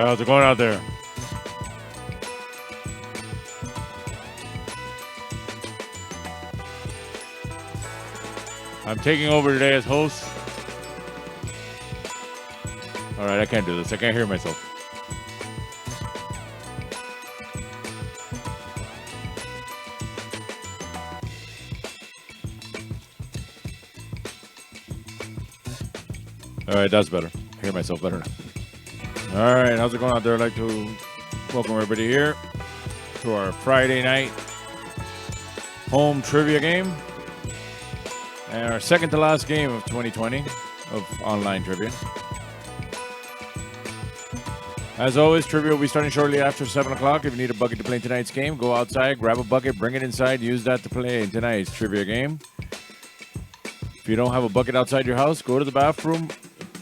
how's it going out there? I'm taking over today as host. All right, I can't do this. I can't hear myself. All right, that's better. I hear myself better now. All right, how's it going out there? I'd like to welcome everybody here to our Friday night home trivia game and our second to last game of 2020 of online trivia. As always, trivia will be starting shortly after 7 o'clock. If you need a bucket to play in tonight's game, go outside, grab a bucket, bring it inside, use that to play in tonight's trivia game. If you don't have a bucket outside your house, go to the bathroom,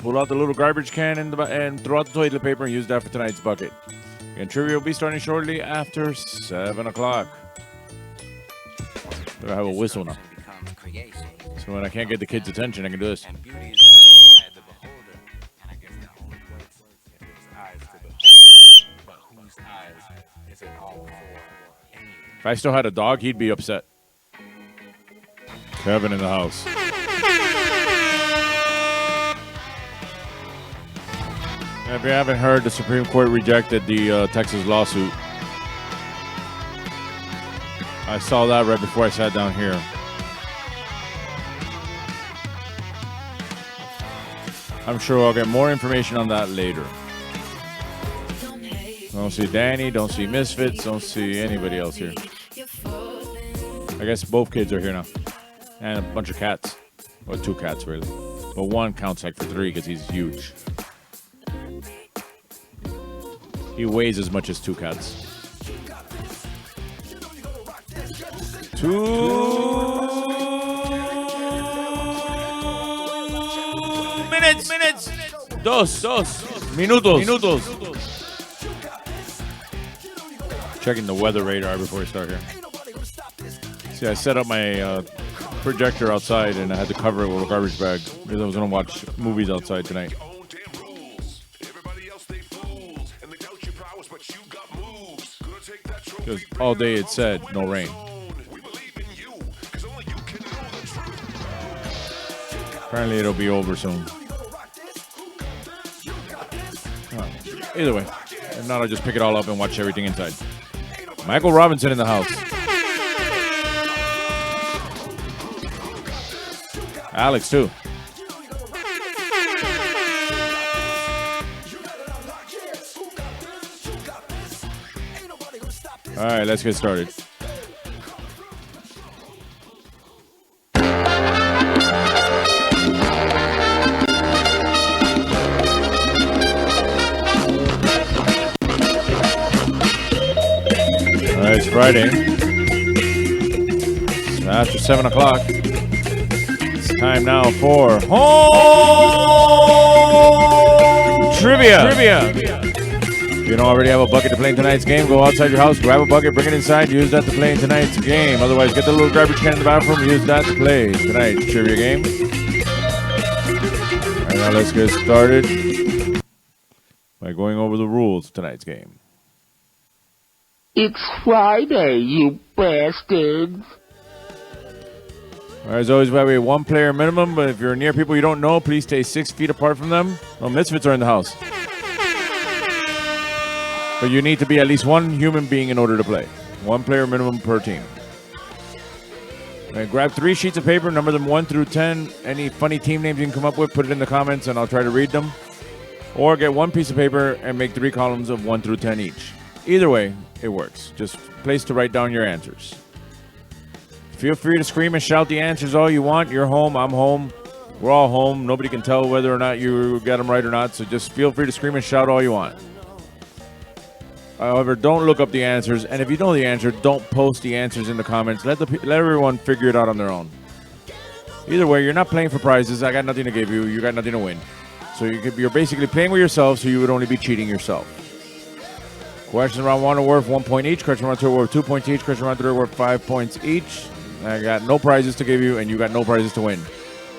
pull out the little garbage can and throw out the toilet paper and use that for tonight's bucket. And trivia will be starting shortly after 7 o'clock. I have a whistle now. So when I can't get the kids' attention, I can do this. If I still had a dog, he'd be upset. Kevin in the house. If you haven't heard, the Supreme Court rejected the Texas lawsuit. I saw that right before I sat down here. I'm sure I'll get more information on that later. Don't see Danny, don't see Misfits, don't see anybody else here. I guess both kids are here now. And a bunch of cats. Or 2 cats, really. But one counts like for 3 because he's huge. He weighs as much as 2 cats. 2 minutes. Dos minutos. Checking the weather radar before we start here. See, I set up my projector outside and I had to cover it with a garbage bag because I was going to watch movies outside tonight. Because all day it said no rain. Apparently it'll be over soon. Either way. If not, I'll just pick it all up and watch everything inside. Michael Robinson in the house. Alex, too. All right, let's get started. All right, it's Friday. It's after 7 o'clock. It's time now for home trivia. If you don't already have a bucket to play in tonight's game, go outside your house, grab a bucket, bring it inside, use that to play in tonight's game. Otherwise, get the little garbage can in the bathroom, use that to play tonight's trivia game. All right, now let's get started by going over the rules of tonight's game. It's Friday, you bastards. All right, as always, we have a 1-player minimum, but if you're near people you don't know, please stay 6 feet apart from them. Well, Misfits are in the house. But you need to be at least 1 human being in order to play. 1 player minimum per team. All right, grab 3 sheets of paper, number them 1 through 10. Any funny team names you can come up with, put it in the comments, and I'll try to read them. Or get 1 piece of paper and make 3 columns of 1 through 10 each. Either way, it works. Just place to write down your answers. Feel free to scream and shout the answers all you want. You're home, I'm home, we're all home. Nobody can tell whether or not you got them right or not, so just feel free to scream and shout all you want. However, don't look up the answers, and if you know the answer, don't post the answers in the comments. Let everyone figure it out on their own. Either way, you're not playing for prizes. I got nothing to give you. You got nothing to win. So you're basically playing with yourself, so you would only be cheating yourself. Questions round 1 are worth 1 point each. Questions round 2 are worth 2 points each. Questions round 3 are worth 5 points each. I got no prizes to give you, and you got no prizes to win.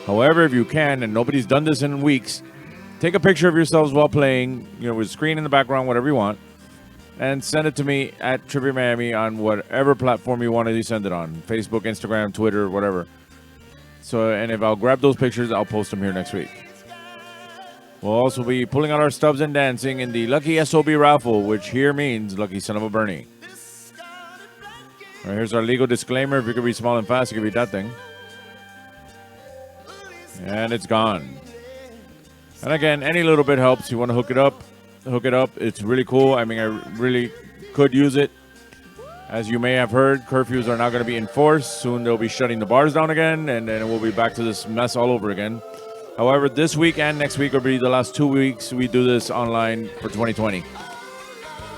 However, if you can, and nobody's done this in weeks, take a picture of yourselves while playing, with a screen in the background, whatever you want, and send it to me at Trivia Miami on whatever platform you want to send it on. Facebook, Instagram, Twitter, whatever. And if I'll grab those pictures, I'll post them here next week. We'll also be pulling out our stubs and dancing in the Lucky SOB raffle, which here means Lucky Son of a Bernie. All right, here's our legal disclaimer. If you could read small and fast, you could read that thing. And it's gone. And again, any little bit helps. You want to hook it up. It's really cool. I mean, I really could use it. As you may have heard, curfews are now going to be enforced. Soon they'll be shutting the bars down again, and then we'll be back to this mess all over again. However, this week and next week will be the last 2 weeks we do this online for 2020.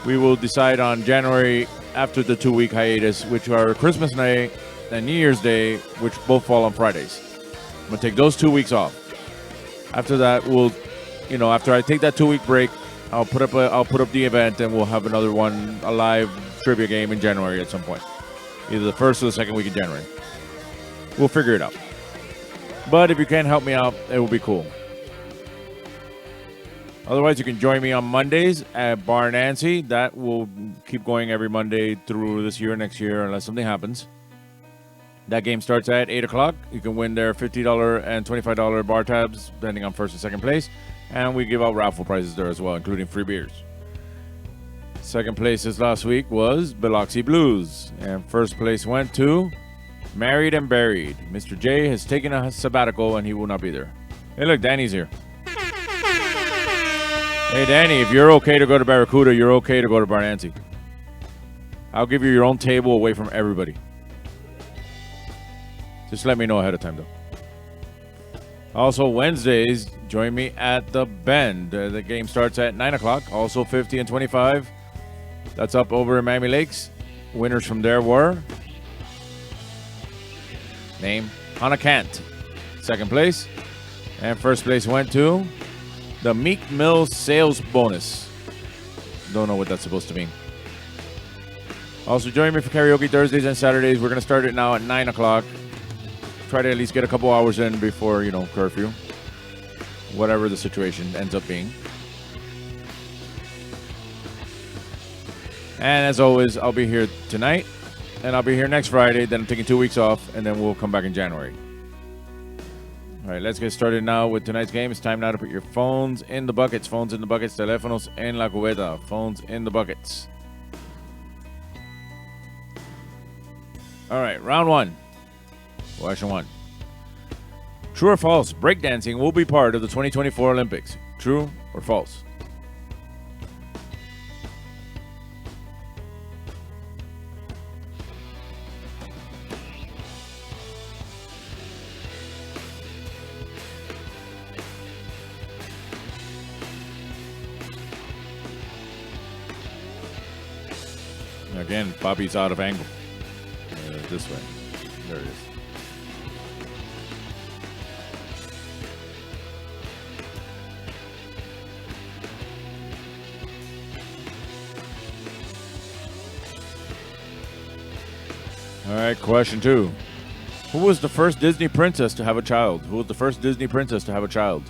We will decide on January after the 2-week hiatus, which are Christmas Day and New Year's Day, which both fall on Fridays. I'm going to take those 2 weeks off. After that, after I take that 2-week break, I'll put up the event, and we'll have another one, a live trivia game in January at some point. Either the first or the second week of January. We'll figure it out. But if you can help me out, it will be cool. Otherwise, you can join me on Mondays at Bar Nancy. That will keep going every Monday through this year, next year, unless something happens. That game starts at 8 o'clock. You can win their $50 and $25 bar tabs, depending on first and second place. And we give out raffle prizes there as well, including free beers. Second place this last week was Biloxi Blues. And first place went to Married and Buried. Mr. J has taken a sabbatical, and he will not be there. Hey, look, Danny's here. Hey, Danny, if you're okay to go to Barracuda, you're okay to go to Bar Nancy. I'll give you your own table away from everybody. Just let me know ahead of time, though. Also, Wednesdays, join me at The Bend. The game starts at 9 o'clock. Also, 50 and 25. That's up over in Miami Lakes. Winners from there were... Name, Hannah Kant. Second place. And first place went to the Meek Mill Sales Bonus. Don't know what that's supposed to mean. Also, join me for karaoke Thursdays and Saturdays. We're going to start it now at 9 o'clock. Try to at least get a couple hours in before, curfew. Whatever the situation ends up being. And as always, I'll be here tonight. And I'll be here next Friday. Then I'm taking 2 weeks off. And then we'll come back in January. All right, let's get started now with tonight's game. It's time now to put your phones in the buckets. Phones in the buckets. Teléfonos en la cubeta. Phones in the buckets. All right, round one. Question one. True or false? Breakdancing will be part of the 2024 Olympics. True or false? Again, Bobby's out of angle. This way. There it is. All right, question two. Who was the first Disney princess to have a child? Who was the first Disney princess to have a child?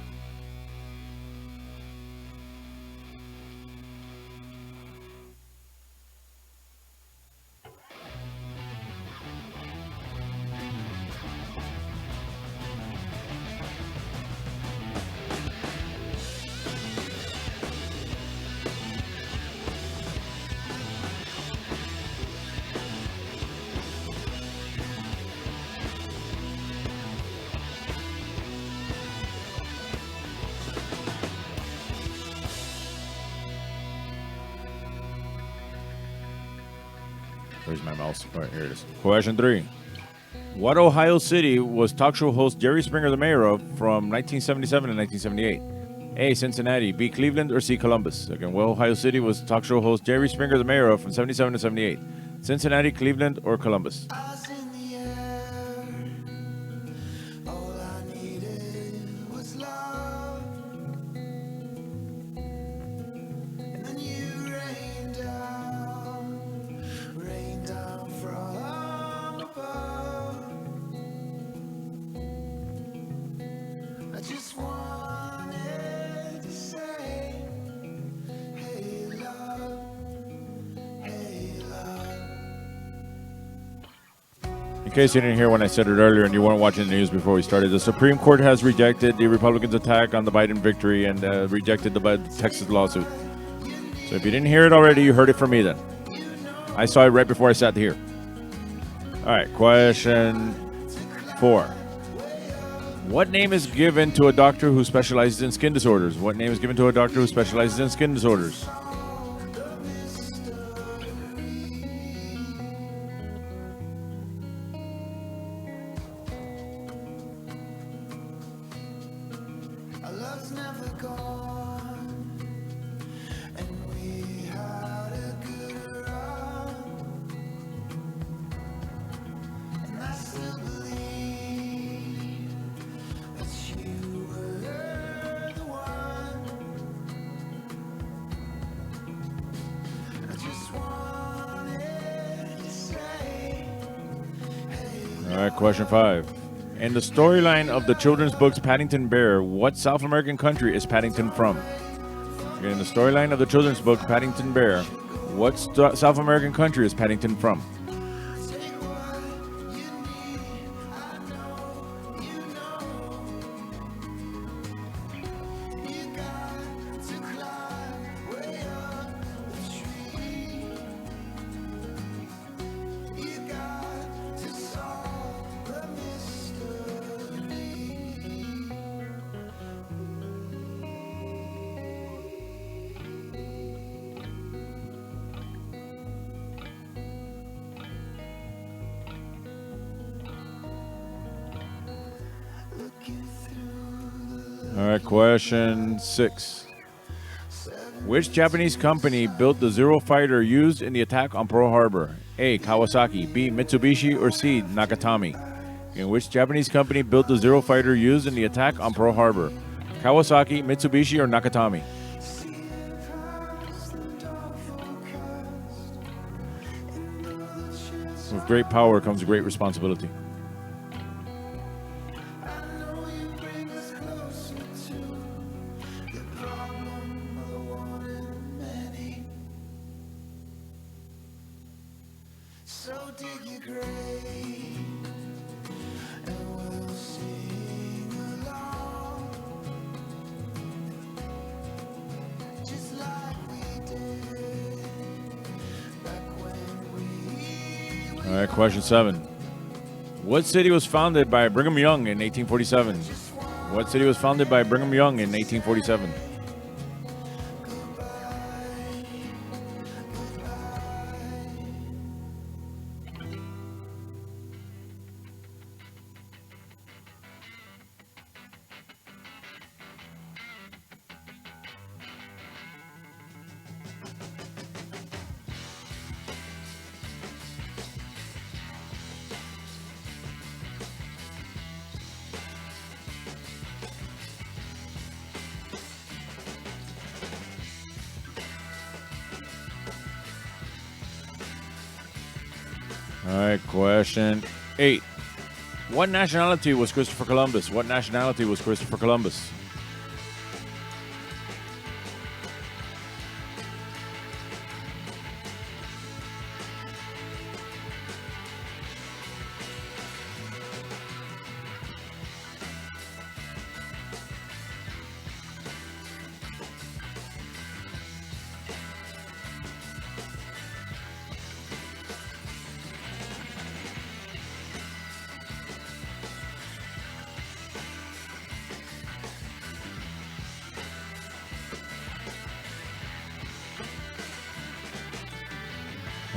Where's my mouse? All right, here it is. Question three. What Ohio city was talk show host Jerry Springer the mayor of from 1977 to 1978? A, Cincinnati, B, Cleveland, or C, Columbus? Again, what Ohio city was talk show host Jerry Springer the mayor of from 77 to 78? Cincinnati, Cleveland, or Columbus? case you didn't hear when I said it earlier and you weren't watching the news before we started, the Supreme Court has rejected the Republicans' attack on the Biden victory and rejected the Texas lawsuit. So if you didn't hear it already, you heard it from me then. I saw it right before I sat here. All right, question 4. What name is given to a doctor who specializes in skin disorders? What name is given to a doctor who specializes in skin disorders? All right, question 5. In the storyline of the children's books Paddington Bear, what South American country is Paddington from? In the storyline of the children's book Paddington Bear, what South American country is Paddington from? All right, question 6. Which Japanese company built the Zero fighter used in the attack on Pearl Harbor? A. Kawasaki, B. Mitsubishi, or C. Nakatomi? In which Japanese company built the Zero fighter used in the attack on Pearl Harbor? Kawasaki, Mitsubishi, or Nakatomi? With great power comes great responsibility. All right, question 7. What city was founded by Brigham Young in 1847? What city was founded by Brigham Young in 1847? All right, question 8. What nationality was Christopher Columbus? What nationality was Christopher Columbus?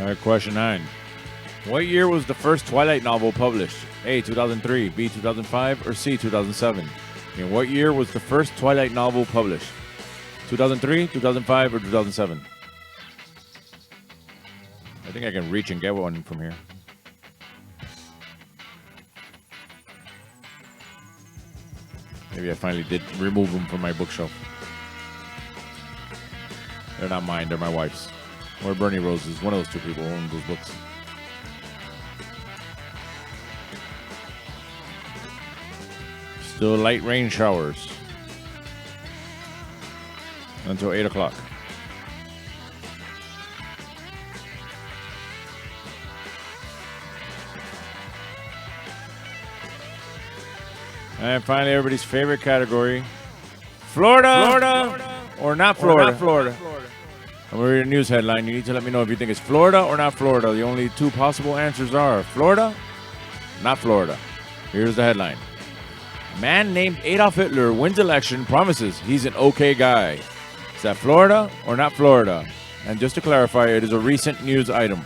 All right, question 9. What year was the first Twilight novel published? A, 2003, B, 2005, or C, 2007? In what year was the first Twilight novel published? 2003, 2005, or 2007? I think I can reach and get one from here. Maybe I finally did remove them from my bookshelf. They're not mine, they're my wife's. Or Bernie Rose's. One of those two people owned those books. Still light rain showers until 8 o'clock. And finally, everybody's favorite category. Florida or not Florida? I'm reading a news headline. You need to let me know if you think it's Florida or not Florida. The only two possible answers are Florida, not Florida. Here's the headline. Man named Adolf Hitler wins election, promises he's an okay guy. Is that Florida or not Florida? And just to clarify, it is a recent news item.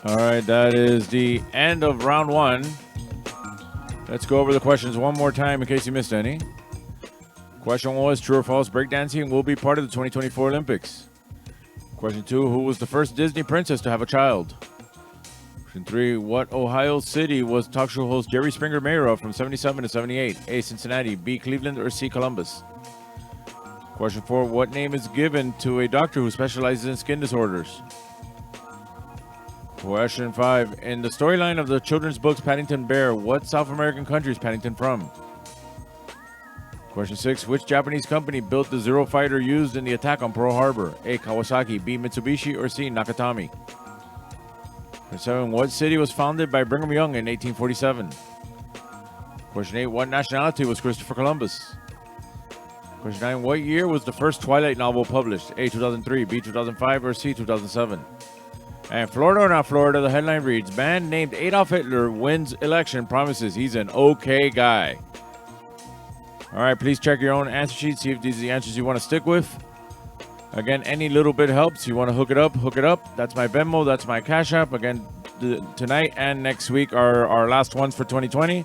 All right, that is the end of round one. Let's go over the questions one more time in case you missed any. Question one was true or false, breakdancing will be part of the 2024 Olympics. Question two, who was the first Disney princess to have a child? Question three, what Ohio city was talk show host Jerry Springer mayor of from 77 to 78? A, Cincinnati, B, Cleveland, or C, Columbus? Question four, what name is given to a doctor who specializes in skin disorders? Question five, in the storyline of the children's books Paddington Bear, what South American country is Paddington from? Question six, which Japanese company built the Zero fighter used in the attack on Pearl Harbor? A, Kawasaki, B, Mitsubishi, or C, Nakatomi? Question seven, what city was founded by Brigham Young in 1847? Question eight, what nationality was Christopher Columbus? Question nine, what year was the first Twilight novel published? A, 2003, B, 2005, or C, 2007? And Florida or not Florida, the headline reads, man named Adolf Hitler wins election, promises he's an okay guy. All right, please check your own answer sheet, see if these are the answers you want to stick with. Again, any little bit helps. You want to hook it up. That's my Venmo, that's my Cash App. Again, tonight and next week are our last ones for 2020.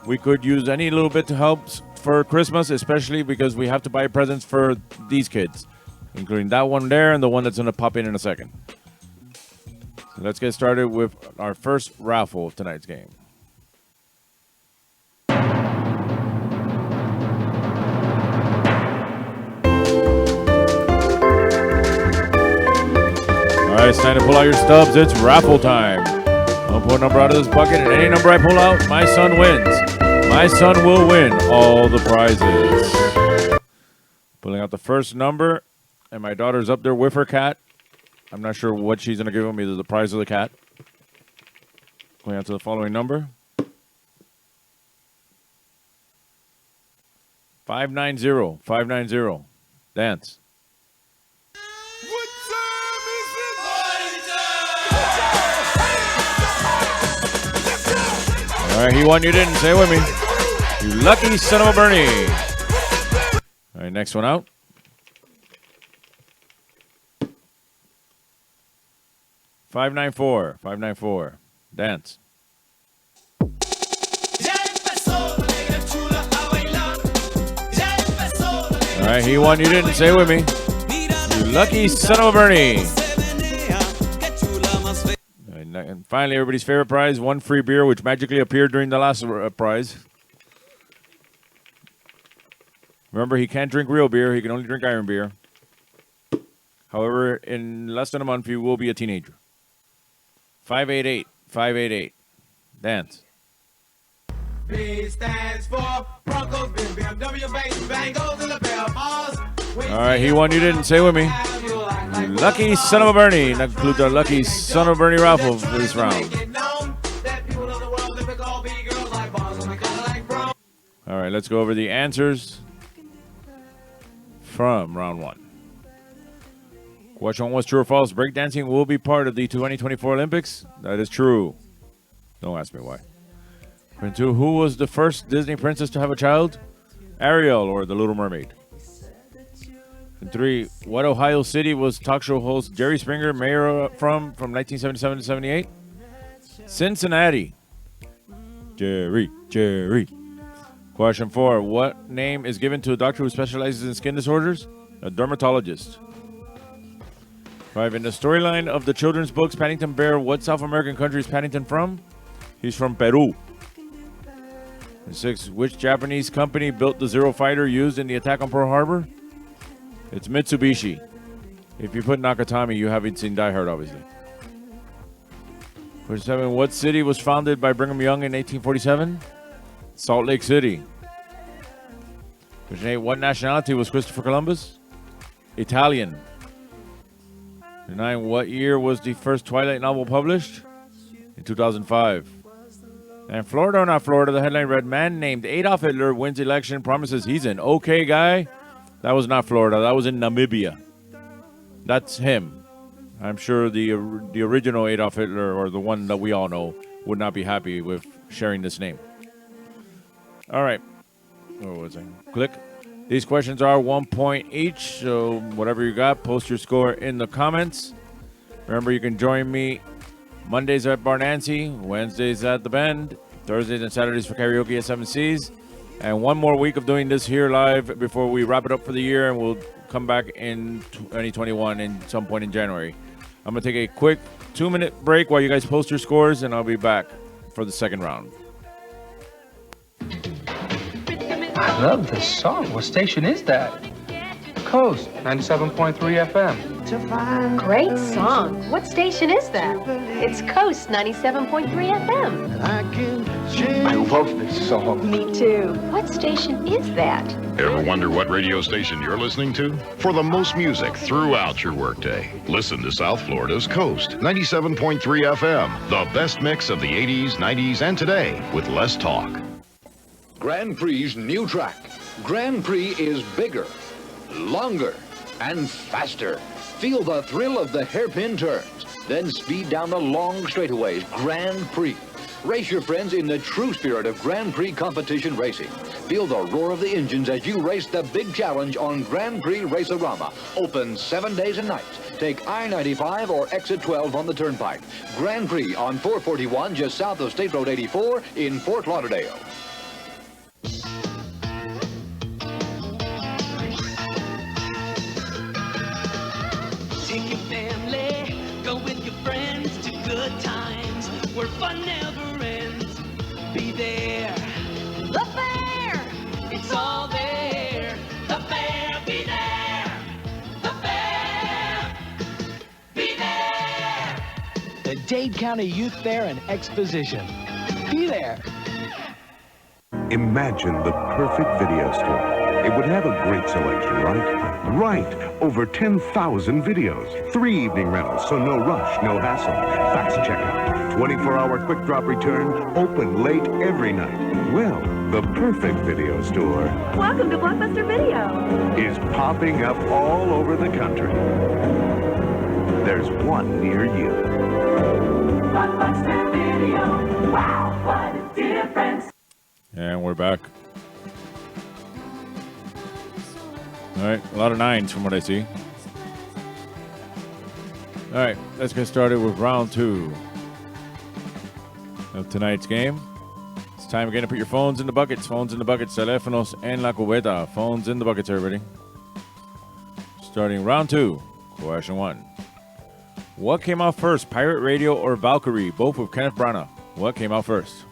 We could use any little bit to help for Christmas, especially because we have to buy presents for these kids, including that one there and the one that's going to pop in a second. So let's get started with our first raffle of tonight's game. All right, it's time to pull out your stubs. It's raffle time. I'll pull a number out of this bucket, and any number I pull out, my son wins. My son will win all the prizes. Pulling out the first number, and my daughter's up there with her cat. I'm not sure what she's going to give him, either the prize or the cat. Going on to the following number. 590. 590. Dance. All right, he won, you didn't. Say it with me. You lucky son of a Bernie. All right, next one out. 594. 594. Dance. All right, he won, you didn't. Say it with me. You lucky son of a Bernie. And finally, everybody's favorite prize, one free beer, which magically appeared during the last prize. Remember, he can't drink real beer. He can only drink iron beer. However, in less than a month, he will be a teenager. 588. 588. Dance. B stands for Broncos, BMW, Bengals, and the Bell Balls. All right, he won, you didn't. Say it with me. You lucky son of a Bernie. That concludes our lucky son of a Bernie raffle for this round. All right, let's go over the answers from round one. Question one was true or false. Breakdancing will be part of the 2024 Olympics. That is true. Don't ask me why. Question two, who was the first Disney princess to have a child? Ariel, or the Little Mermaid. And three, what Ohio city was talk show host Jerry Springer mayor from 1977 to 78? Cincinnati. Jerry. Question four, what name is given to a doctor who specializes in skin disorders? A dermatologist. 5. In the storyline of the children's books Paddington Bear, what South American country is Paddington from? He's from Peru. And 6. Which Japanese company built the Zero Fighter used in the attack on Pearl Harbor? It's Mitsubishi. If you put Nakatomi, you haven't seen Die Hard, obviously. Question 7. What city was founded by Brigham Young in 1847? Salt Lake City. Question 8. What nationality was Christopher Columbus? Italian. 9. What year was the first Twilight novel published? In 2005. And Florida or not Florida, the headline read, man named Adolf Hitler wins election, promises he's an okay guy. That was not Florida. That was in Namibia. That's him. I'm sure the original Adolf Hitler, or the one that we all know, would not be happy with sharing this name. All right. What was I? Click. These questions are 1 point each, so whatever you got, post your score in the comments. Remember, you can join me Mondays at Bar Nancy, Wednesdays at The Bend, Thursdays and Saturdays for karaoke at 7 Seas, and one more week of doing this here live before we wrap it up for the year, and we'll come back in 2021 in some point in January. I'm going to take a quick 2-minute break while you guys post your scores, and I'll be back for the second round. I love this song. What station is that? Coast 97.3 FM. Great song. What station is that? It's Coast 97.3 FM. I love this song. Me too. What station is that? Ever wonder what radio station you're listening to? For the most music throughout your workday, listen to South Florida's Coast 97.3 FM. The best mix of the 80s, 90s, and today with less talk. Grand Prix's new track. Grand Prix is bigger, longer, and faster. Feel the thrill of the hairpin turns, then speed down the long straightaways. Grand Prix. Race your friends in the true spirit of Grand Prix competition racing. Feel the roar of the engines as you race the big challenge on Grand Prix Race-A-Rama. Open 7 days and nights. Take I-95 or Exit 12 on the Turnpike. Grand Prix on 441 just south of State Road 84 in Fort Lauderdale. Take your family, go with your friends to good times where fun never ends. Be there. The fair, it's all there. The fair, be there. The fair, be there. The Dade County Youth Fair and Exposition. Be there. Imagine the perfect video store. It would have a great selection, right? Right. Over 10,000 videos. 3 evening rentals, so no rush, no hassle. Fast checkout. 24-hour quick drop return. Open late every night. Well, the perfect video store. Welcome to Blockbuster Video. Is popping up all over the country. There's one near you. Blockbuster Video. Wow, what a difference. And we're back. All right, a lot of 9s from what I see. All right, let's get started with round 2 of tonight's game. It's time again to put your phones in the buckets. Phones in the buckets. Teléfonos en la cubeta. Phones in the buckets, everybody. Starting round 2. Question 1. What came out first, Pirate Radio or Valkyrie? Both with Kenneth Branagh. What came out first?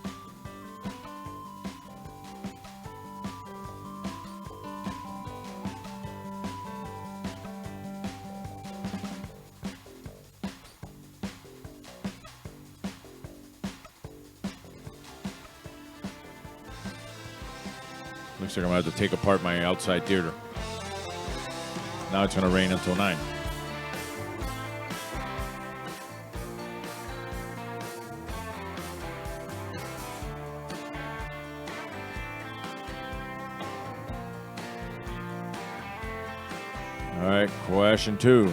Looks like I'm going to have to take apart my outside theater. Now it's going to rain until 9. All right, question 2.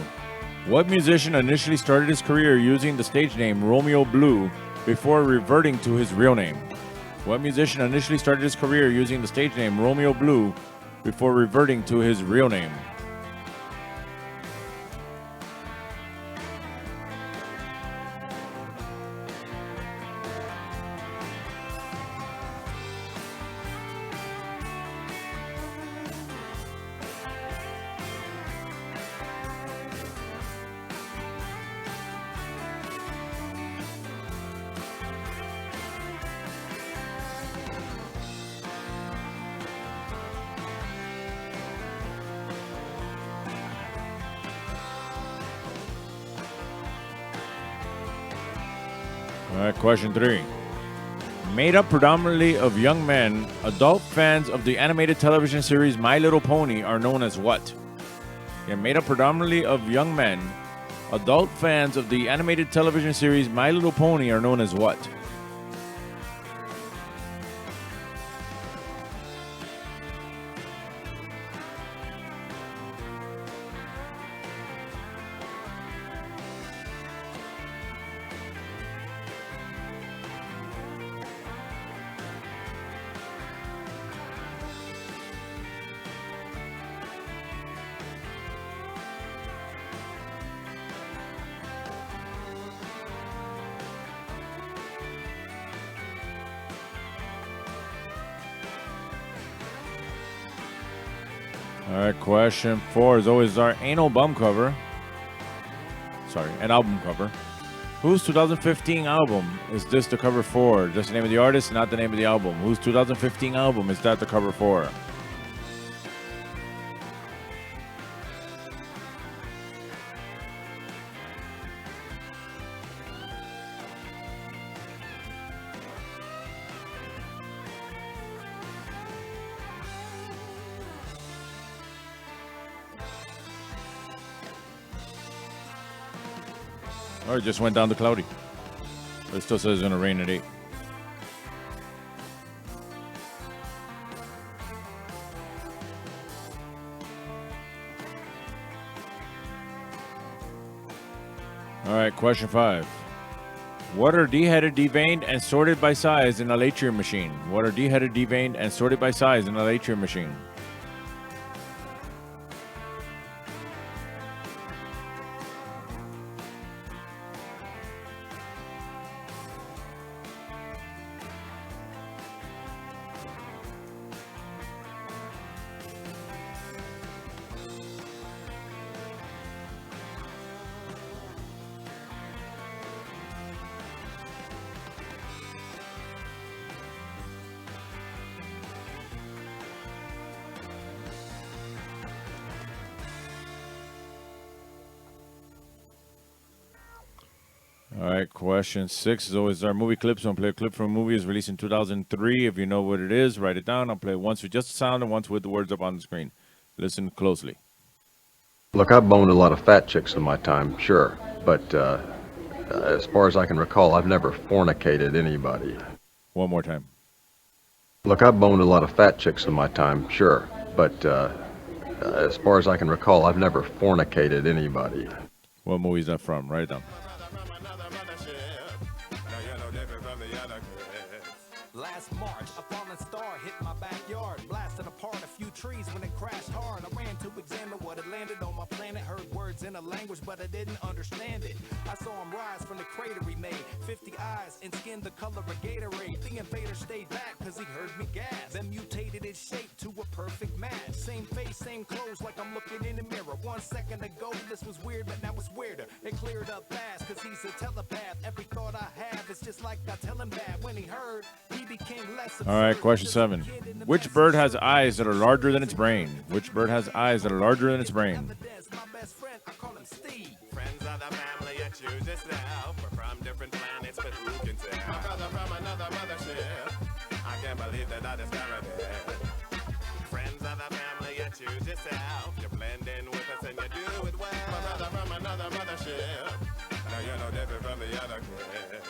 What musician initially started his career using the stage name Romeo Blue before reverting to his real name? What musician initially started his career using the stage name Romeo Blue before reverting to his real name? All right, question 3. Made up predominantly of young men, adult fans of the animated television series My Little Pony are known as what? Yeah, made up predominantly of young men, adult fans of the animated television series My Little Pony are known as what? All right, question 4 is always our anal bum cover. Sorry, an album cover. Whose 2015 album is this the cover for? Just the name of the artist, not the name of the album. Whose 2015 album is that the cover for? Or it just went down to cloudy. But it still says it's going to rain at 8. All right, question 5. What are deheaded, deveined, and sorted by size in a Latrium machine? What are deheaded, deveined, and sorted by size in a Latrium machine? All right, question 6 is always our movie clips. I'll play a clip from a movie is released in 2003. If you know what it is, write it down. I'll play it once with just the sound and once with the words up on the screen. Listen closely. Look, I've boned a lot of fat chicks in my time, sure. But as far as I can recall, I've never fornicated anybody. One more time. Look, I've boned a lot of fat chicks in my time, sure. But as far as I can recall, I've never fornicated anybody. What movie is that from? Write it down. Last March, a falling star hit my backyard, blasted apart a few trees when it crashed hard. I ran to examine what had landed on my planet, heard words in a language, but I didn't understand it. I saw him rise from the crater he made, 50 eyes and skin the color of Gatorade. The invader stayed back cause he heard me gas, then mutated his shape to a perfect match. Same face, same clothes, like I'm looking in the mirror. 1 second ago, this was weird, but now it's weirder. It cleared up fast cause he's a telepath. Every thought I have is just like I tell him that. When he heard, he became less absurd. All right, question 7. Which bird has eyes that are larger than its brain? Which bird has eyes that are larger than its brain? My best friend, I call him Steve. Friends of the family, you choose yourself. We're from different planets, but who can tell? My brother from another mothership. I can't believe that I discovered it. Friends of the family, you choose yourself. You blend in with us and you do it well. My brother from another mothership. Now you're no different from the other kids.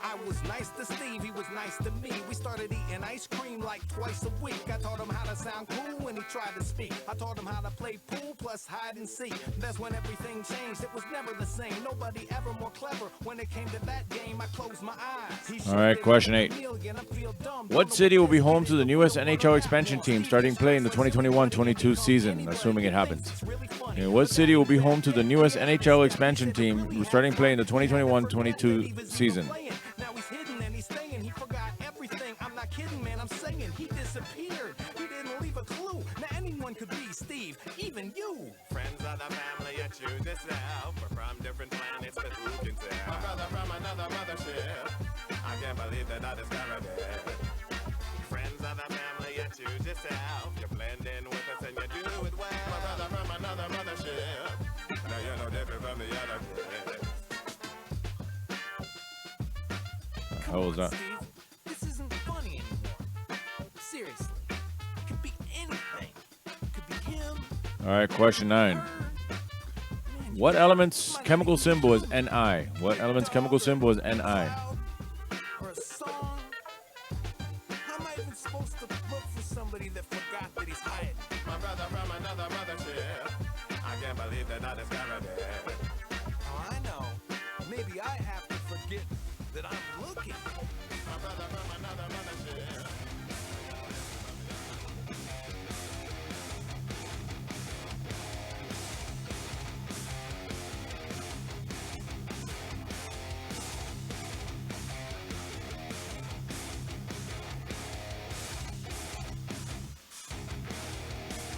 I was nice to Steve, he was nice to me. We started eating ice cream like twice a week. I taught him how to sound cool when he tried to speak. I taught him how to play pool plus hide and seek. That's when everything changed, it was never the same. Nobody ever more clever. When it came to that game, I closed my eyes. All right, question 8. What city will be home to the newest NHL expansion team starting play in the 2021-22 season, assuming it happens? Okay, what city will be home to the newest NHL expansion team starting play in the 2021-22 season? Now he's hidden and he's staying. He forgot everything. I'm not kidding, man. I'm saying he disappeared. He didn't leave a clue. Now anyone could be Steve, even you. Friends of the family, you choose yourself. We're from different planets, but who can tell? My brother from another mothership. I can't believe that I discovered it. Friends of the family, you choose yourself. You blend in with us and you do it well. My brother from another mothership. Now you're no different from the other kids. How was that? This isn't funny anymore. Seriously. It could be anything. It could be him. All right, question 9. What element's chemical symbol is Ni? What element's chemical symbol is Ni? Or a song. How am I even supposed to look for somebody that forgot that he's hiding? My brother from another mothership. I can't believe that I discovered it. Oh, I know. Maybe I have to forget that I'm looking. My brother from another mothership.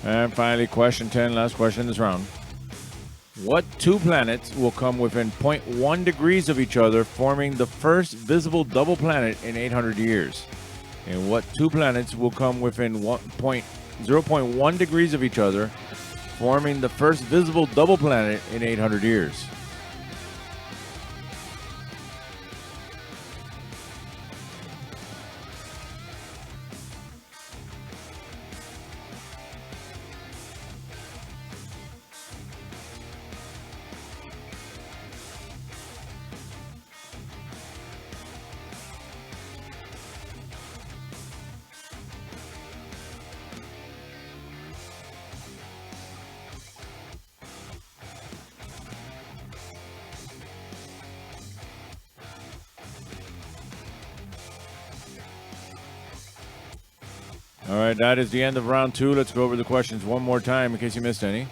And finally, question 10, last question in this round. What two planets will come within 0.1 degrees of each other, forming the first visible double planet in 800 years? And what two planets will come within 0.1 degrees of each other, forming the first visible double planet in 800 years? All right, that is the end of round 2. Let's go over the questions one more time in case you missed any.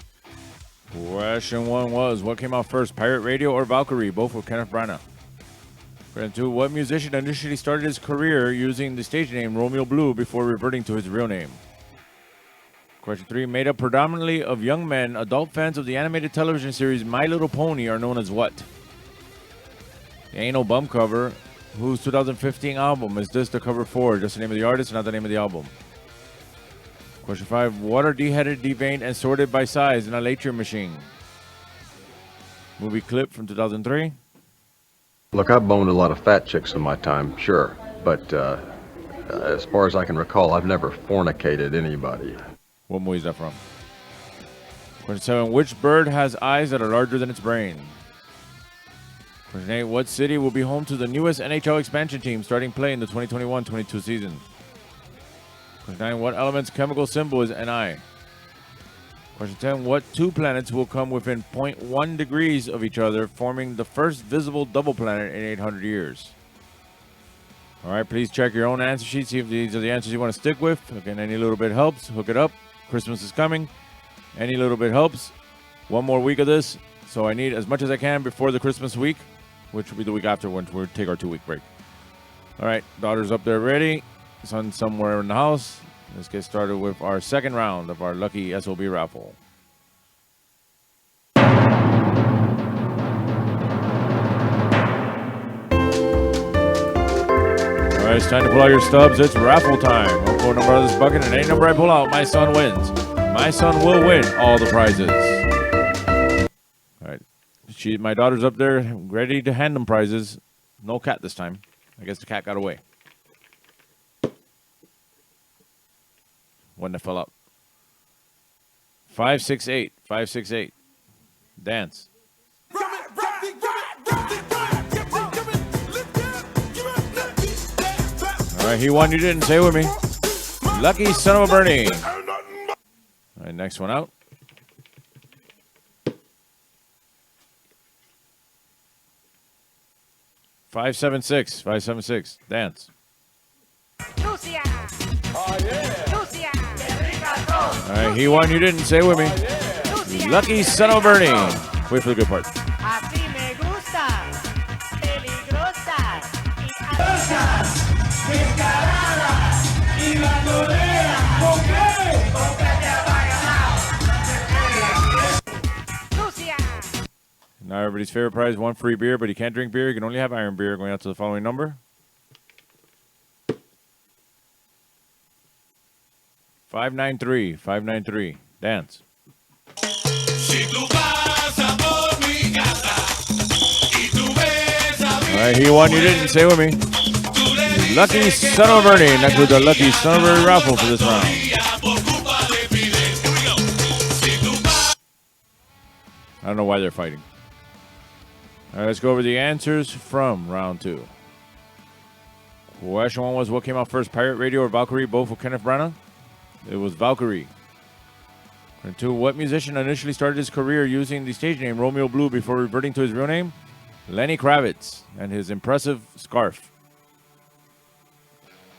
Question 1 was, what came out first, Pirate Radio or Valkyrie? Both with Kenneth Branagh. Question 2, what musician initially started his career using the stage name Romeo Blue before reverting to his real name? Question 3, made up predominantly of young men, adult fans of the animated television series My Little Pony are known as what? The Ain't No Bum cover. Whose 2015 album is this the cover for? Just the name of the artist, not the name of the album. Question 5, what are deheaded, deveined, and sorted by size in a Latrium machine? Movie clip from 2003. Look, I've boned a lot of fat chicks in my time, sure. But as far as I can recall, I've never fornicated anybody. What movie is that from? Question 7, which bird has eyes that are larger than its brain? Question 8, what city will be home to the newest NHL expansion team starting play in the 2021-22 season? Question 9, what element's chemical symbol is Ni? Question 10, what two planets will come within 0.1 degrees of each other, forming the first visible double planet in 800 years? All right, please check your own answer sheet, see if these are the answers you want to stick with. Again, any little bit helps. Hook it up. Christmas is coming. Any little bit helps. One more week of this, so I need as much as I can before the Christmas week, which will be the week after when we take our 2-week break. All right, daughter's up there ready. Son somewhere in the house. Let's get started with our second round of our lucky SOB raffle. All right, it's time to pull out your stubs. It's raffle time. One phone number out of this bucket, and any number I pull out, my son wins. My son will win all the prizes. All right, my daughter's up there ready to hand them prizes. No cat this time. I guess the cat got away. One that fell out. 568. 568. Dance. All right, he won. You didn't. Say with me. Lucky son of a Bernie. All right, next one out. $576. 576. Dance. Lucia. Oh, yeah. Lucia. All right, he won. You didn't. Say with me. Lucky son of a Bernie. Wait for the good part. Así me gusta. Peligrosas. Descaradas y bandoleras. ¿Por qué? Porque te va a Lucia. Now everybody's favorite prize, one free beer, but you can't drink beer. You can only have iron beer. Going out to the following number. 593. 593. Dance. All right, he won. You didn't. Say with me. Lucky Son of a Bernie. Next with the Lucky Son of a Bernie raffle for this round. I don't know why they're fighting. All right, let's go over the answers from round 2. Question 1 was, what came out first, Pirate Radio or Valkyrie, both with Kenneth Branagh? It was Valkyrie. And 2, what musician initially started his career using the stage name Romeo Blue before reverting to his real name? Lenny Kravitz and his impressive scarf.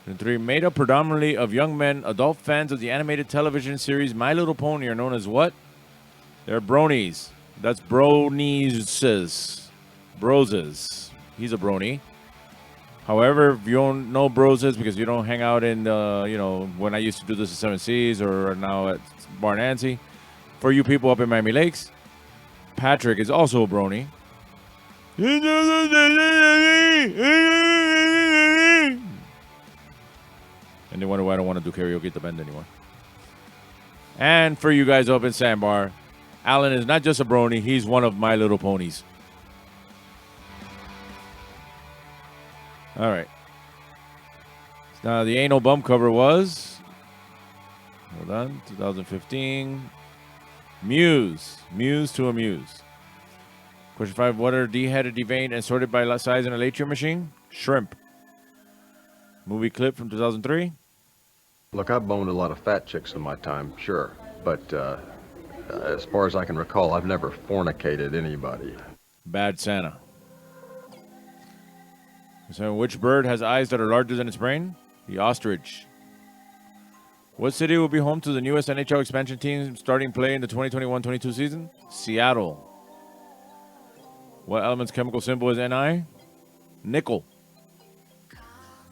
And 3, made up predominantly of young men, adult fans of the animated television series My Little Pony are known as what? They're bronies. That's bronies. Broses. He's a brony. However, if you don't know broses because you don't hang out in, when I used to do this at Seven Seas or now at Bar Nancy, for you people up in Miami Lakes, Patrick is also a brony. And they wonder why I don't want to do karaoke at the Bend anymore. And for you guys up in Sandbar, Alan is not just a brony, he's one of My Little Ponies. All right. Now, the Anal Bum cover was, hold on, 2015, Muse. Muse to Amuse. Question 5, what are deheaded, deveined, and sorted by size in a Latria machine? Shrimp. Movie clip from 2003. Look, I've boned a lot of fat chicks in my time, sure. But as far as I can recall, I've never fornicated anybody. Bad Santa. So which bird has eyes that are larger than its brain? The ostrich. What city will be home to the newest NHL expansion team starting play in the 2021-22 season? Seattle. What element's chemical symbol is Ni? Nickel.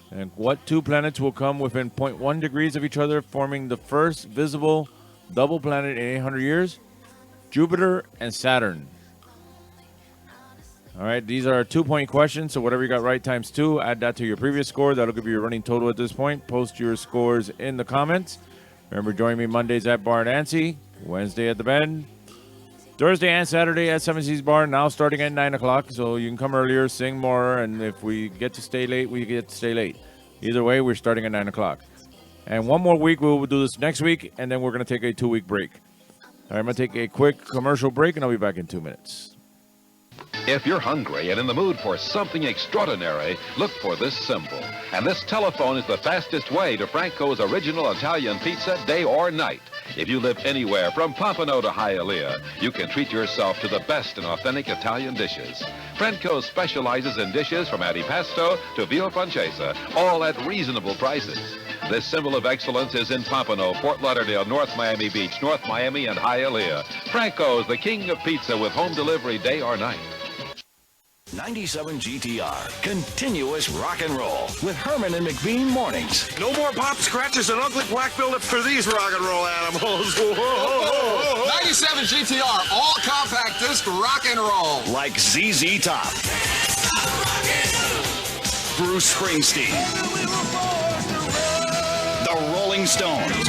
And what 2 planets will come within 0.1 degrees of each other, forming the first visible double planet in 800 years? Jupiter and Saturn. All right, these are 2-point questions, so whatever you got right times 2, add that to your previous score. That'll give you your running total at this point. Post your scores in the comments. Remember, join me Mondays at Bar Nancy, Wednesday at the Bend, Thursday and Saturday at Seven Seas Bar, now starting at 9 o'clock, so you can come earlier, sing more, and if we get to stay late, we get to stay late. Either way, we're starting at 9 o'clock. And one more week, we'll do this next week, and then we're going to take a 2-week break. All right, I'm going to take a quick commercial break, and I'll be back in 2 minutes. If you're hungry and in the mood for something extraordinary, look for this symbol. And this telephone is the fastest way to Franco's original Italian pizza, day or night. If you live anywhere from Pompano to Hialeah, you can treat yourself to the best in authentic Italian dishes. Franco specializes in dishes from antipasto to veal pancetta, all at reasonable prices. This symbol of excellence is in Pompano, Fort Lauderdale, North Miami Beach, North Miami, and Hialeah. Franco's the king of pizza with home delivery day or night. 97 GTR, continuous rock and roll with Herman and McBean mornings. No more pop scratches and ugly black buildup for these rock and roll animals. 97 GTR, all compact disc rock and roll. Like ZZ Top, Bruce Springsteen, the Rolling Stones.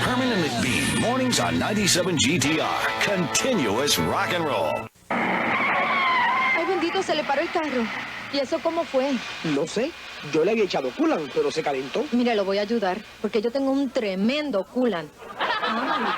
Herman and McBean, mornings on 97 GTR, continuous rock and roll. Ay, bendito, se le paró el carro. ¿Y eso cómo fue? No sé. Yo le había echado coolant, pero se calentó. Mira, lo voy a ayudar, porque yo tengo un tremendo coolant. Amali.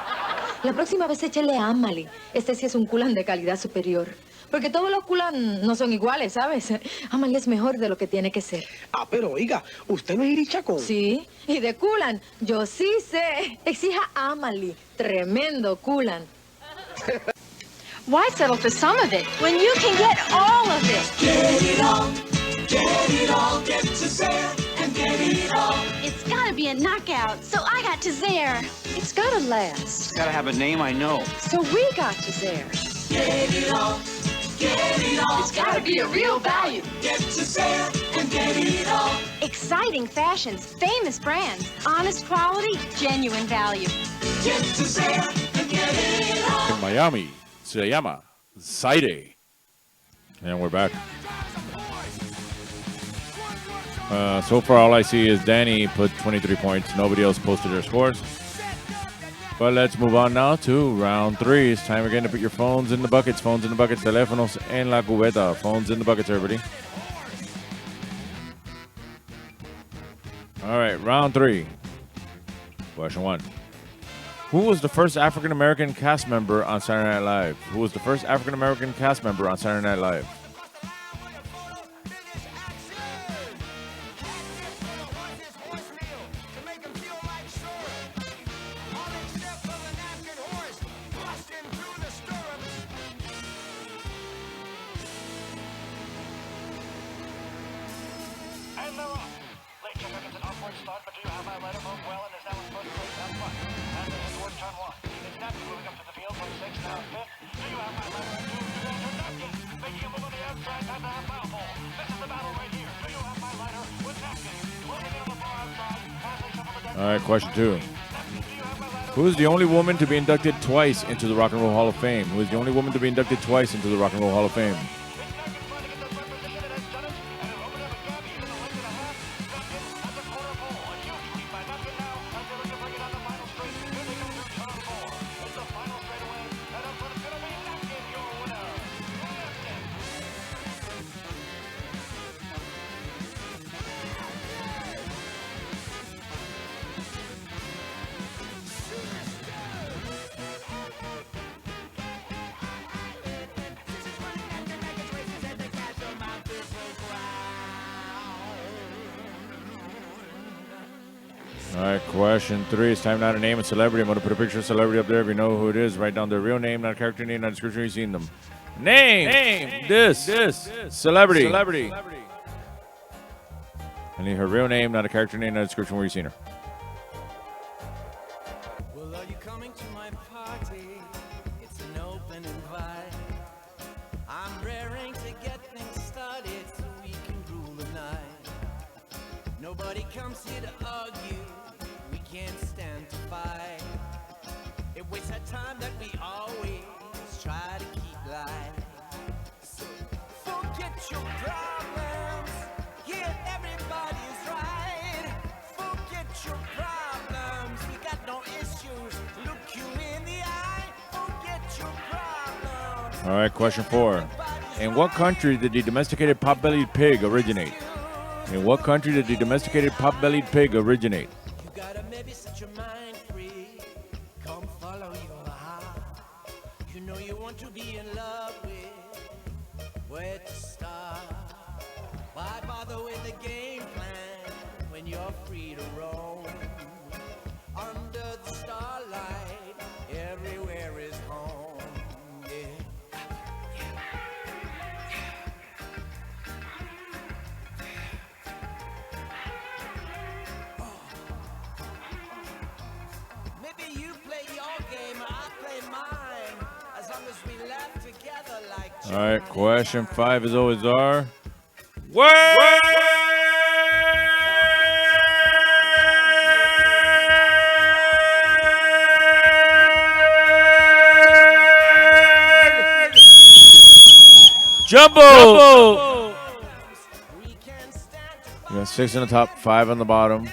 La próxima vez échele a Amali. Este sí es un coolant de calidad superior. Porque todos los coolant no son iguales, ¿sabes? Amali es mejor de lo que tiene que ser. Ah, pero oiga, ¿usted no es irichacón? Sí, y de coolant, yo sí sé. Exija Amali. Tremendo coolant. Why settle for some of it when you can get all of it? Get it all, get to Zare and get it all. It's gotta be a knockout, so I got to Zare. It's gotta last. It's gotta have a name I know. So we got to Zare. Get it all, It's gotta be a real value. Get to Zare and get it all. Exciting fashions, famous brands, honest quality, genuine value. Get to Zare and get it all. In Miami, se llama Zaire. And we're back. So far, all I see is Danny put 23 points. Nobody else posted their scores. But let's move on now to round 3. It's time again to put your phones in the buckets. Phones in the buckets. Teléfonos en la cubeta. Phones in the buckets, everybody. right, round 3. Question 1. Who was the first African American cast member on Saturday Night Live? Who was the first African American cast member on Saturday Night Live? All right, question 2. Who is the only woman to be inducted twice into the Rock and Roll Hall of Fame? Who is the only woman to be inducted twice into the Rock and Roll Hall of Fame? All right, question 3. It's time now to name a celebrity. I'm going to put a picture of a celebrity up there. If you know who it is, write down their real name, not a character name, not a description you've seen them. Name this celebrity. I need her real name, not a character name, not a description where you've seen her. Well, are you coming to my party? It's an open invite. I'm raring to get things started so we can rule the night. Nobody comes here to argue. We can't stand to fight. It wastes our time that we always try to keep light. So forget your problems. Here everybody's right. Forget your problems. We got no issues. Look you in the eye. Forget your problems. All right, question 4. In what country did the domesticated pot-bellied pig originate? In what country did the domesticated pot-bellied pig originate? You gotta maybe set your mind free. Come follow your heart. You know you want to be in love with. Where to start? Why bother with the game plan when you're free to roam? Under the starlight, everywhere is home. Yeah. Maybe you play your game, I play mine. As long as we laugh together like All right, question 5 is always are. Jumbo! You got 6 on the top, 5 on the bottom.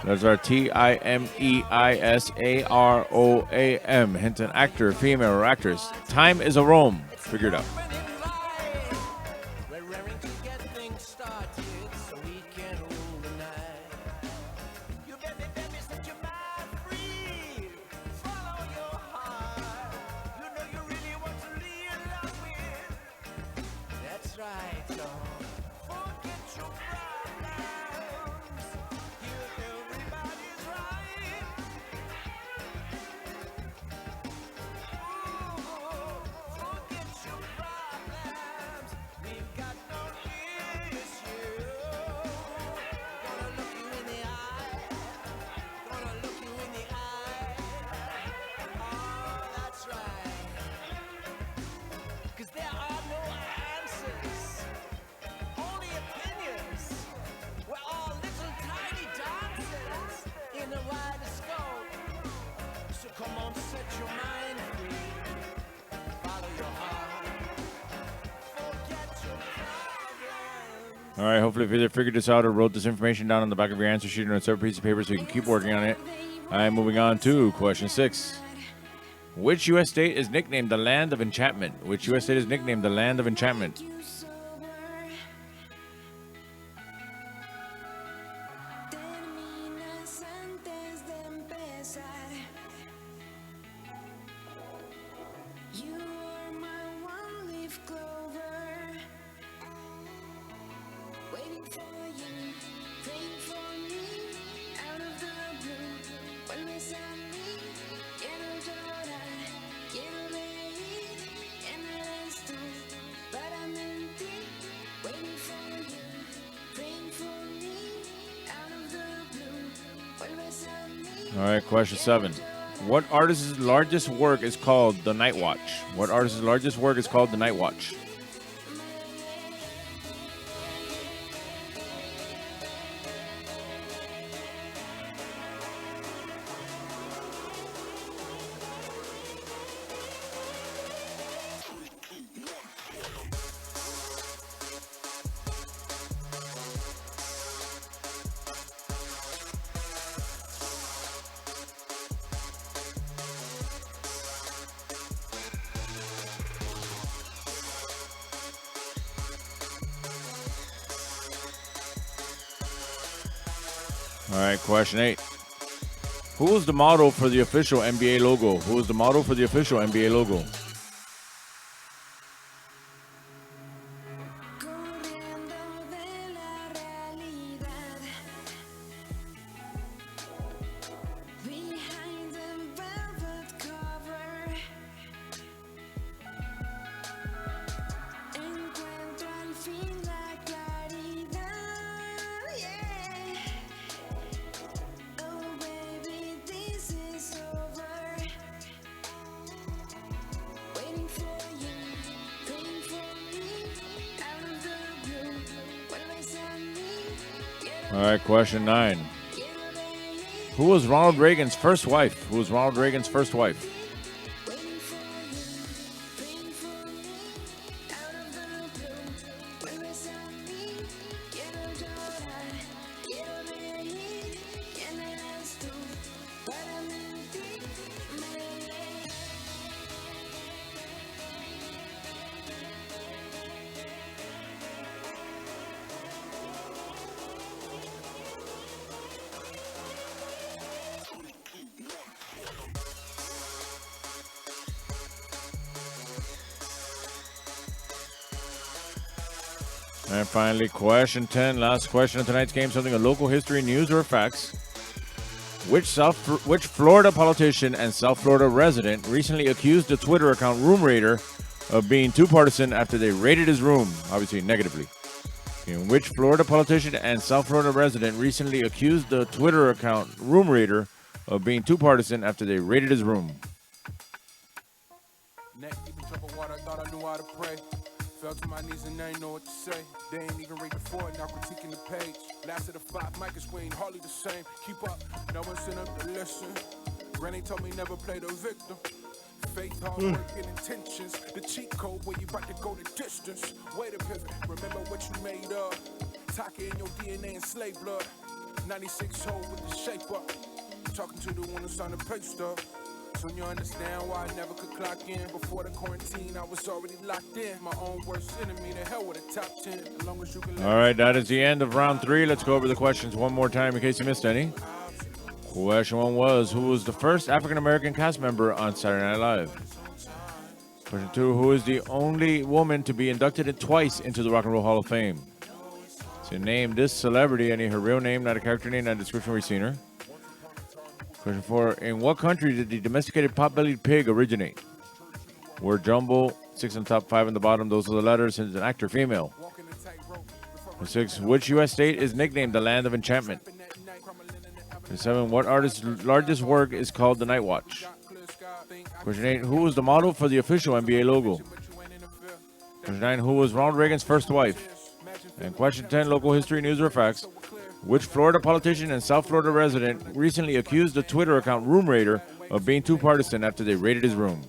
Those are Timesaroam. Hint, an actor, female, or actress. Time is a Rome. Figure it out. That's right, so forget your problems. Here everybody's right. Ooh, forget your problems. We've got no issue. Gonna look you in the eye. Gonna look you in the eye. Oh, that's right. 'Cause there are no answers, only opinions. We're all little tiny dancers in a wider scope. So come on, set your mind free. Follow your heart. Forget your problems. All right, hopefully if you either figured this out or wrote this information down on the back of your answer sheet or on a separate piece of paper so you can keep working on it. I'm moving on to question 6. Which U.S. state is nicknamed the Land of Enchantment? Which U.S. state is nicknamed the Land of Enchantment? All right, question 7. What artist's largest work is called The Night Watch? What artist's largest work is called The Night Watch? All right, question 8. Who is the model for the official NBA logo? Who is the model for the official NBA logo? All right, question 9. Who was Ronald Reagan's first wife? Who was Ronald Reagan's first wife? And finally, question 10, last question of tonight's game, something of local history, news, or facts. Which Florida politician and South Florida resident recently accused the Twitter account Room Raider of being too partisan after they raided his room, obviously negatively? In which Florida politician and South Florida resident recently accused the Twitter account Room Raider of being too partisan after they raided his room? Neck deep in trouble water, thought I knew how to pray. Fell to my knees and I ain't know what to say. They ain't even read the 4, now critiquing the page. Last of the 5, Micah's we ain't hardly the same. Keep up, no one sent up to listen. Granny told me never play the victim. Faith, hard work, and intentions. The cheat code where you about to go the distance. Way to pivot, remember what you made of. Taka in your DNA and slave blood. 96 hole with the shape up. Talking to the one who's on the pay stuff. Soon you understand why I never could clock in. Before the quarantine, I was already locked in. My own worst enemy, the hell with a top 10. As long as you can. All right, that is the end of round 3. Let's go over the questions one more time in case you missed any. Question 1 was, who was the first African-American cast member on Saturday Night Live? Question 2, who is the only woman to be inducted twice into the Rock and Roll Hall of Fame? So name this celebrity. I need her real name, not a character name, not a description where you've seen her. Question 4, in what country did the domesticated pot-bellied pig originate? Word jumble, 6 on top, 5 on the bottom. Those are the letters, and it's an actor, female. Question 6, which U.S. state is nicknamed the Land of Enchantment? Question 7, what artist's largest work is called The Night Watch? Question 8, who was the model for the official NBA logo? Question 9, who was Ronald Reagan's first wife? And question 10, local history, news, or facts. Which Florida politician and South Florida resident recently accused the Twitter account Room Raider of being too partisan after they raided his room?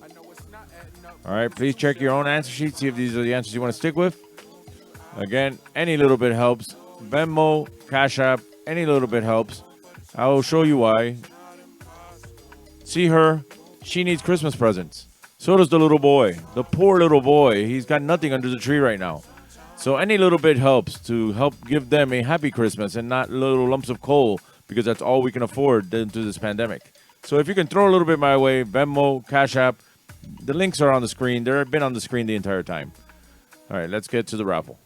All right, please check your own answer sheet, see if these are the answers you want to stick with. Again, any little bit helps. Venmo, Cash App, any little bit helps. I will show you why. See her. She needs Christmas presents. So does the little boy. The poor little boy. He's got nothing under the tree right now. So any little bit helps to help give them a happy Christmas and not little lumps of coal, because that's all we can afford due to this pandemic. So if you can throw a little bit my way, Venmo, Cash App, the links are on the screen. They've been on the screen the entire time. All right, let's get to the raffle.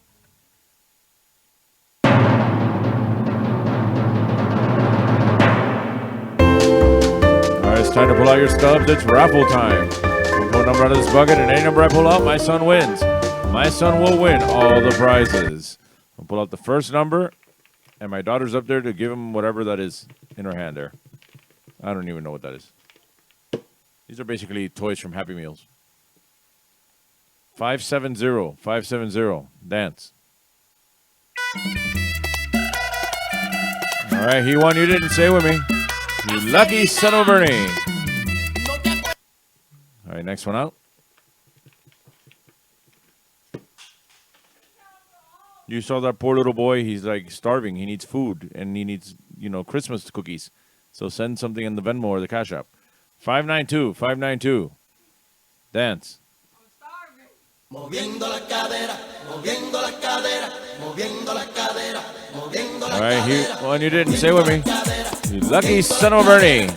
It's time to pull out your stubs. It's raffle time. I'll pull a number out of this bucket, and any number I pull out, my son wins. My son will win all the prizes. I'll pull out the first number, and my daughter's up there to give him whatever that is in her hand there. I don't even know what that is. These are basically toys from Happy Meals. 570. 570. Dance. All right, he won. You didn't say with me. You lucky son of a Bernie. All right, next one out. You saw that poor little boy. He's like starving. He needs food, and he needs, Christmas cookies. So send something in the Venmo or the Cash App. 592. 592. Dance. Moviendo la cadera, moviendo la cadera, moviendo la cadera, moviendo la All right, cadera. one you didn't say with me. You lucky son of a Bernie.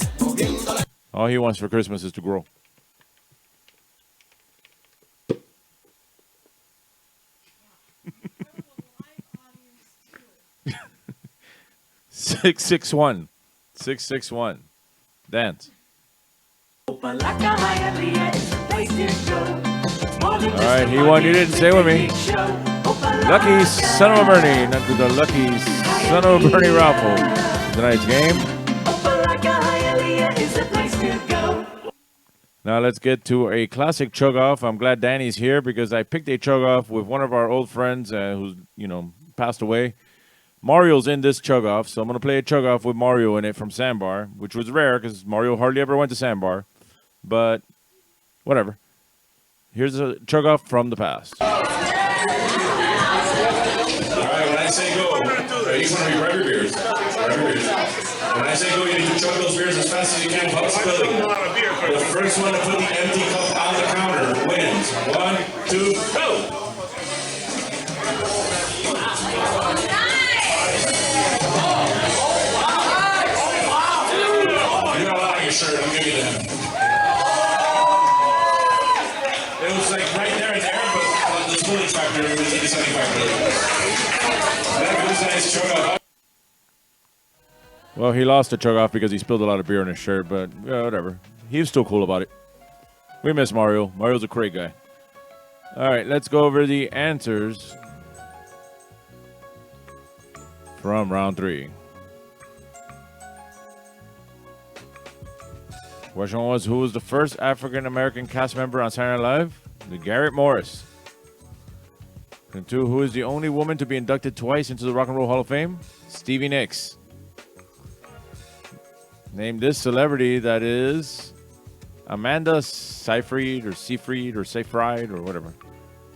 All he wants for Christmas is to grow. Six 661. Dance. All right, he won. You didn't say with me. Lucky son of a Bernie. Not to the lucky son of a Bernie raffle. Tonight's game. Now let's get to a classic chug-off. I'm glad Danny's here because I picked a chug-off with one of our old friends who's, passed away. Mario's in this chug-off, so I'm going to play a chug-off with Mario in it from Sandbar, which was rare because Mario hardly ever went to Sandbar. But whatever. Here's a chug-off from the past. All right, when I say go, each one of you grab your beers. Grab your beers. When I say go, you need to chug those beers as fast as you can without spilling. The first one to put the empty cup on the counter wins. 1, 2, go! You got a lot on your shirt, I'll give you that. It was like right there and there, but the spooling factor was the deciding factor. That was nice chug-off. Well, he lost the chug-off because he spilled a lot of beer on his shirt, but whatever. He was still cool about it. We miss Mario. Mario's a great guy. All right, let's go over the answers from round 3. Question 1 was, who was the first African-American cast member on Saturday Night Live? The Garrett Morris. Question 2, who is the only woman to be inducted twice into the Rock and Roll Hall of Fame? Stevie Nicks. Name this celebrity that is Amanda Seyfried or Seyfried or whatever.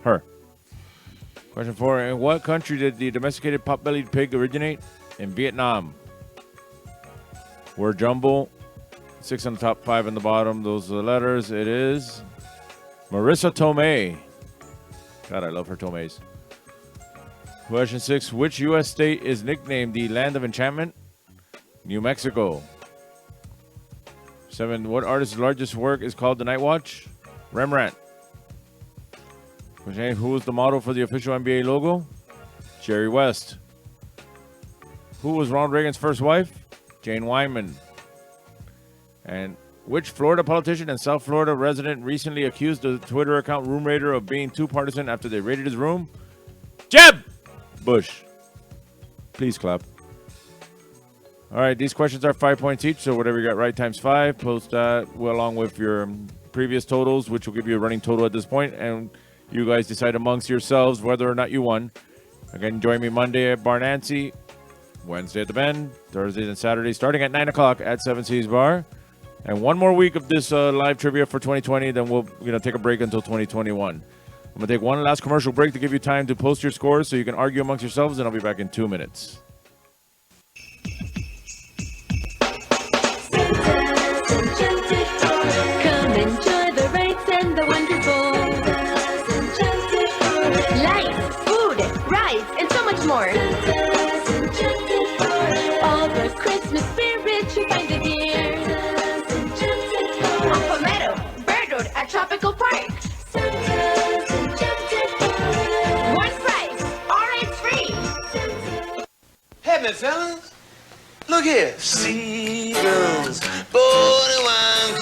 Her. Question 4, in what country did the domesticated pot-bellied pig originate? In Vietnam. Word jumble. 6 on the top, 5 on the bottom. Those are the letters. It is Marissa Tomei. God, I love her Tomeis. Question 6, which U.S. state is nicknamed the Land of Enchantment? New Mexico. 7, what artist's largest work is called The Night Watch? Rembrandt. Question 8, who is the model for the official NBA logo? Jerry West. Who was Ronald Reagan's first wife? Jane Wyman. And which Florida politician and South Florida resident recently accused the Twitter account Room Raider of being too partisan after they raided his room? Jeb Bush. Please clap. All right, these questions are 5 points each, so whatever you got right times 5. Post that along with your previous totals, which will give you a running total at this point, and you guys decide amongst yourselves whether or not you won. Again, join me Monday at Bar Nancy, Wednesday at the Bend, Thursdays and Saturdays starting at 9 o'clock at 7 Seas Bar. And one more week of this live trivia for 2020, then we'll take a break until 2021. I'm going to take one last commercial break to give you time to post your scores so you can argue amongst yourselves, and I'll be back in 2 minutes. Come enjoy the rides and the wonderful lights, food, rides, and so much more. All the Christmas spirit you find it here. On Palmetto, Bird Road at Tropical Park. One price, all rides free. Hey, fellas, look here. Seagulls, boarding wine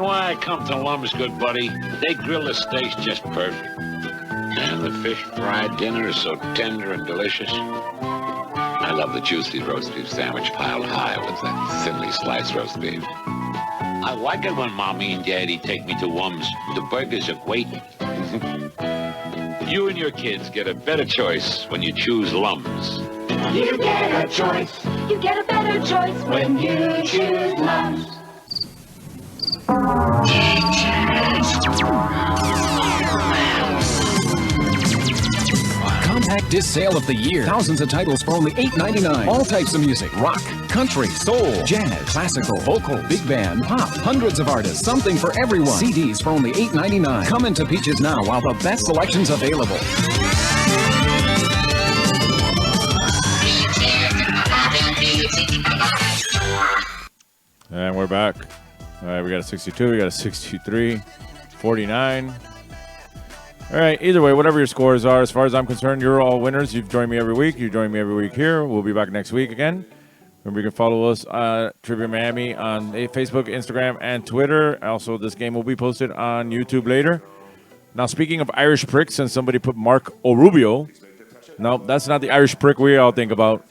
know why I come to Lum's, good buddy? They grill the steaks just perfect. And the fish fried dinner is so tender and delicious. I love the juicy roast beef sandwich piled high with that thinly sliced roast beef. I like it when Mommy and Daddy take me to Lum's. The burgers are great. You and your kids get a better choice when you choose Lum's. You get a choice. You get a better choice when you choose Lum's. Compact disc sale of the year. Thousands of titles for only $8.99. All types of music. Rock, country, soul, jazz, classical, vocal, big band, pop. Hundreds of artists. Something for everyone. CDs for only $8.99. Come into Peaches now while the best selection's available. And we're back. All right, we got a 62, we got a 63, 49. All right, either way, whatever your scores are, as far as I'm concerned, you're all winners. You've joined me every week. You join me every week here. We'll be back next week again. Remember, you can follow us Trivia Miami on Facebook, Instagram, and Twitter. Also, this game will be posted on YouTube later. Now, speaking of Irish pricks, since somebody put Mark O'Rubio, no, that's not the Irish prick we all think about.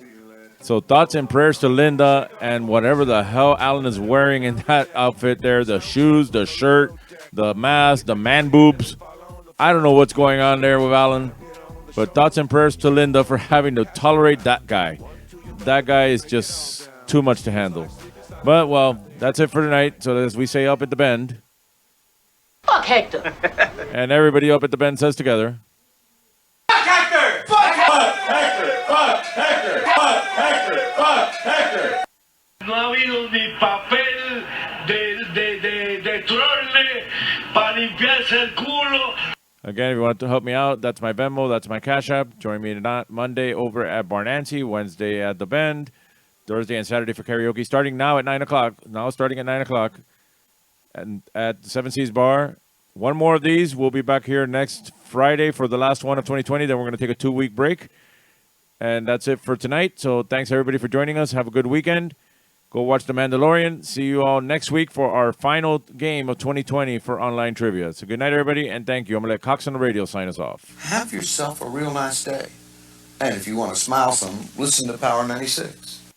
So thoughts and prayers to Linda and whatever the hell Alan is wearing in that outfit there. The shoes, the shirt, the mask, the man boobs. I don't know what's going on there with Alan. But thoughts and prayers to Linda for having to tolerate that guy. That guy is just too much to handle. But, well, that's it for tonight. So as we say up at the Bend. Fuck Hector. And everybody up at the Bend says together. Fuck Hector. Fuck Hector. Fuck Hector. Fuck Hector. Fuck Hector. No ha habido ni papel de trole para limpiarse el culo. Again, if you want to help me out, that's my Venmo, that's my Cash App. Join me tonight, Monday over at Barnancy, Wednesday at The Bend, Thursday and Saturday for karaoke, starting now at 9 o'clock. Now starting at 9 o'clock and at the Seven Seas Bar. One more of these. We'll be back here next Friday for the last one of 2020. Then we're going to take a 2-week break. And that's it for tonight. So thanks, everybody, for joining us. Have a good weekend. Go watch The Mandalorian. See you all next week for our final game of 2020 for online trivia. So good night, everybody, and thank you. I'm going to let Cox on the radio sign us off. Have yourself a real nice day. And if you want to smile some, listen to Power 96.